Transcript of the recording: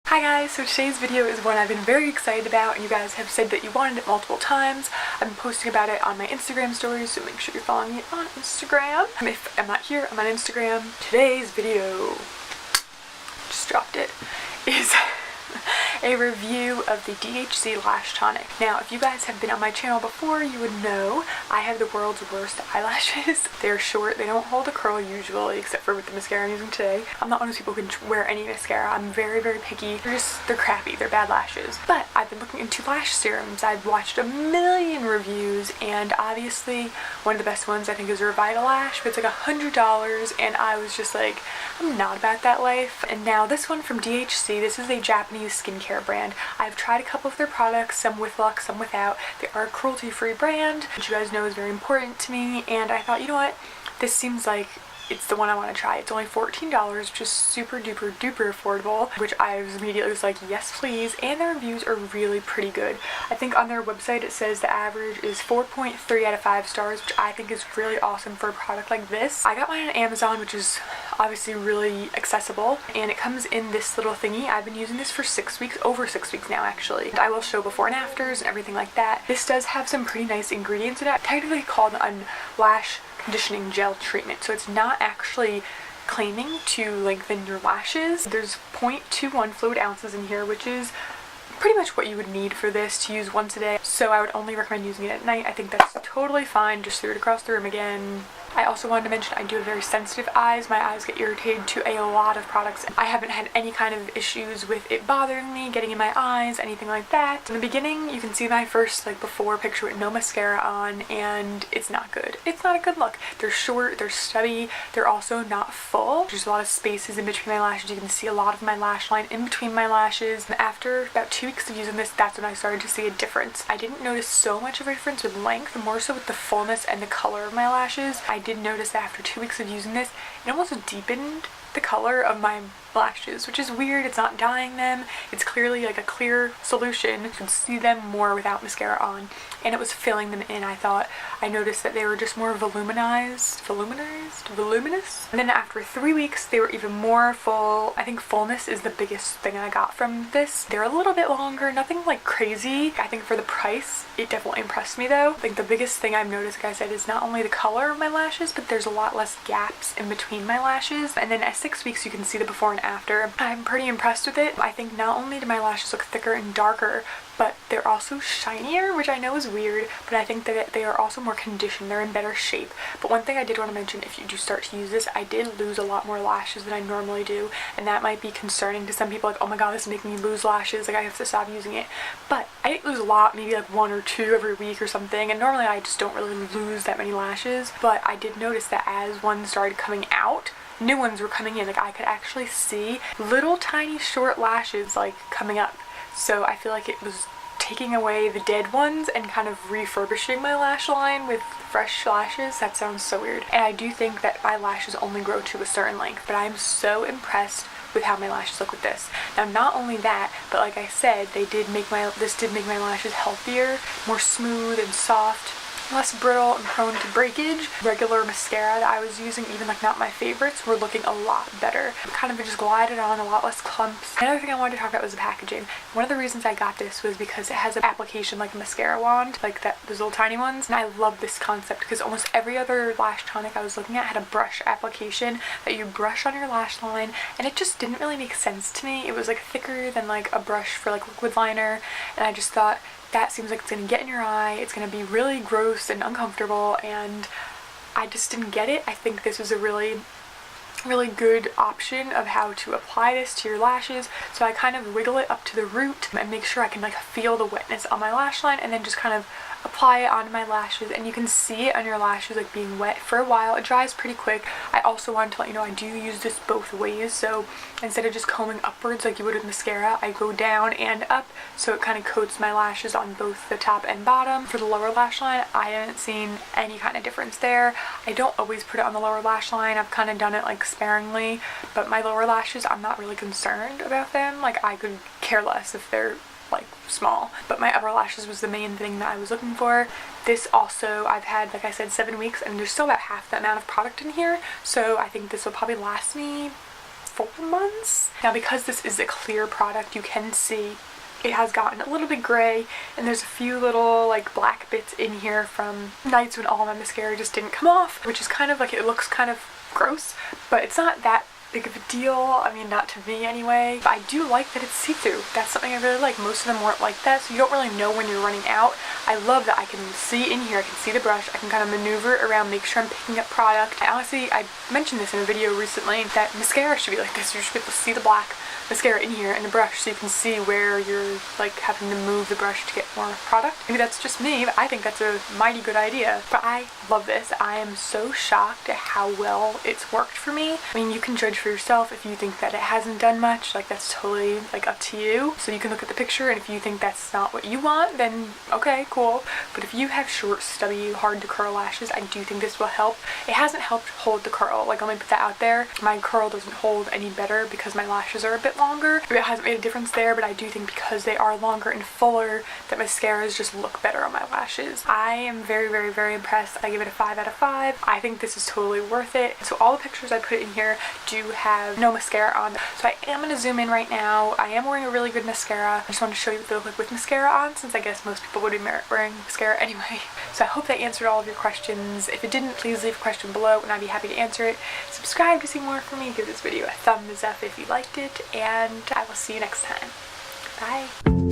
Hi guys, so today's video is one I've been very excited about and you guys have said that you wanted it multiple times. I've been posting about it on my Instagram stories, so make sure you're following me on Instagram. If I'm not here, I'm on Instagram. Today's video, just dropped it, is a review of the DHC Lash Tonic. Now, if you guys have been on my channel before, you would know I have the world's worst eyelashes. They're short, they don't hold a curl usually, except for with the mascara I'm using today. I'm not one of those people who can wear any mascara. I'm very, very picky. They're crappy, they're bad lashes. But I've been looking into lash serums. I've watched a million reviews, and obviously one of the best ones I think is Revitalash, but it's like $100, and I was just like, I'm not about that life. And now this one from DHC, this is a Japanese skincare brand. I've tried a couple of their products, some with luck, some without. They are a cruelty-free brand, which you guys know is very important to me, and I thought, you know what, this seems like it's the one I want to try. It's only $14, which is super duper duper affordable, which I immediately was like, yes please, and their reviews are really pretty good. I think on their website it says the average is 4.3 out of 5 stars, which I think is really awesome for a product like this. I got mine on Amazon, which is obviously really accessible, and it comes in this little thingy. I've been using this for 6 weeks, over 6 weeks now actually. I will show before and afters and everything like that. This does have some pretty nice ingredients in it. Technically called a lash conditioning gel treatment, so it's not actually claiming to lengthen your lashes. There's 0.21 fluid ounces in here, which is pretty much what you would need for this to use once a day, so I would only recommend using it at night. I think that's totally fine. Just threw it across the room again. I also wanted to mention I do have very sensitive eyes. My eyes get irritated to a lot of products. I haven't had any kind of issues with it bothering me, getting in my eyes, anything like that. In the beginning, you can see my first before picture with no mascara on, and it's not good. It's not a good look. They're short, they're stubby, they're also not full. There's a lot of spaces in between my lashes. You can see a lot of my lash line in between my lashes. And after about 2 weeks of using this, that's when I started to see a difference. I didn't notice so much of a difference with length, more so with the fullness and the color of my lashes. I did notice that after 2 weeks of using this, it almost deepened the color of my lashes, which is weird. It's not dyeing them. It's clearly like a clear solution. You can see them more without mascara on, and it was filling them in. I noticed that they were just more voluminous. And then after 3 weeks, they were even more full. I think fullness is the biggest thing I got from this. They're a little bit longer, nothing like crazy. I think for the price, it definitely impressed me though. I think the biggest thing I've noticed, like I said, is not only the color of my lashes, but there's a lot less gaps in between my lashes. And then at 6 weeks, you can see the before and after. I'm pretty impressed with it. I think not only do my lashes look thicker and darker, but they're also shinier, which I know is weird, but I think that they are also more conditioned. They're in better shape. But one thing I did want to mention, if you do start to use this, I did lose a lot more lashes than I normally do, and that might be concerning to some people, like, oh my god, this is making me lose lashes, like I have to stop using it. But I didn't lose a lot, maybe like 1 or 2 every week or something, and normally I just don't really lose that many lashes. But I did notice that as ones started coming out, new ones were coming in. Like, I could actually see little tiny short lashes like coming up. So I feel like it was taking away the dead ones and kind of refurbishing my lash line with fresh lashes. That sounds so weird. And I do think that my lashes only grow to a certain length, but I'm so impressed with how my lashes look with this. Now, not only that, but like I said, this did make my lashes healthier, more smooth and soft, less brittle and prone to breakage. Regular mascara that I was using, even like not my favorites, were looking a lot better. Kind of just glided on, a lot less clumps. Another thing I wanted to talk about was the packaging. One of the reasons I got this was because it has an application like a mascara wand, like those little tiny ones, and I love this concept because almost every other lash tonic I was looking at had a brush application that you brush on your lash line, and it just didn't really make sense to me. It was like thicker than like a brush for like liquid liner, and I just thought, that seems like it's going to get in your eye, it's going to be really gross and uncomfortable, and I just didn't get it. I think this was a really good option of how to apply this to your lashes. So I kind of wiggle it up to the root and make sure I can like feel the wetness on my lash line, and then just kind of apply it onto my lashes, and you can see it on your lashes like being wet for a while. It dries pretty quick. I also wanted to let you know I do use this both ways, so instead of just combing upwards like you would with mascara, I go down and up, so it kind of coats my lashes on both the top and bottom. For the lower lash line, I haven't seen any kind of difference there. I don't always put it on the lower lash line. I've kind of done it like sparingly, but my lower lashes, I'm not really concerned about them. Like, I could care less if they're like small, but my upper lashes was the main thing that I was looking for. This also, I've had, like I said, 7 weeks, and there's still about half the amount of product in here, so I think this will probably last me 4 months. Now because this is a clear product, you can see it has gotten a little bit gray, and there's a few little like black bits in here from nights when all my mascara just didn't come off, which is kind of like, it looks kind of gross, but it's not that big of a deal. I mean, not to me anyway. But I do like that it's see-through. That's something I really like. Most of them weren't like that, so you don't really know when you're running out. I love that I can see in here, I can see the brush, I can kind of maneuver it around, make sure I'm picking up product. I honestly, I mentioned this in a video recently, that mascara should be like this. You should be able to see the black mascara in here and the brush, so you can see where you're like having to move the brush to get more product. Maybe that's just me, but I think that's a mighty good idea. But I love this. I am so shocked at how well it's worked for me. I mean, you can judge for yourself if you think that it hasn't done much, like that's totally like up to you. So you can look at the picture, and if you think that's not what you want, then okay, cool. But if you have short, stubby, hard to curl lashes, I do think this will help. It hasn't helped hold the curl, like let me put that out there. My curl doesn't hold any better because my lashes are a bit longer. It hasn't made a difference there, but I do think because they are longer and fuller that mascaras just look better on my lashes. I am very, very, very impressed. I give it a 5 out of 5. I think this is totally worth it. So all the pictures I put in here do have no mascara on. So I am going to zoom in right now. I am wearing a really good mascara. I just want to show you what they look like with mascara on, since I guess most people would be wearing mascara anyway. So I hope that answered all of your questions. If it didn't, please leave a question below and I'd be happy to answer it. Subscribe to see more from me. Give this video a thumbs up if you liked it, and I will see you next time. Bye.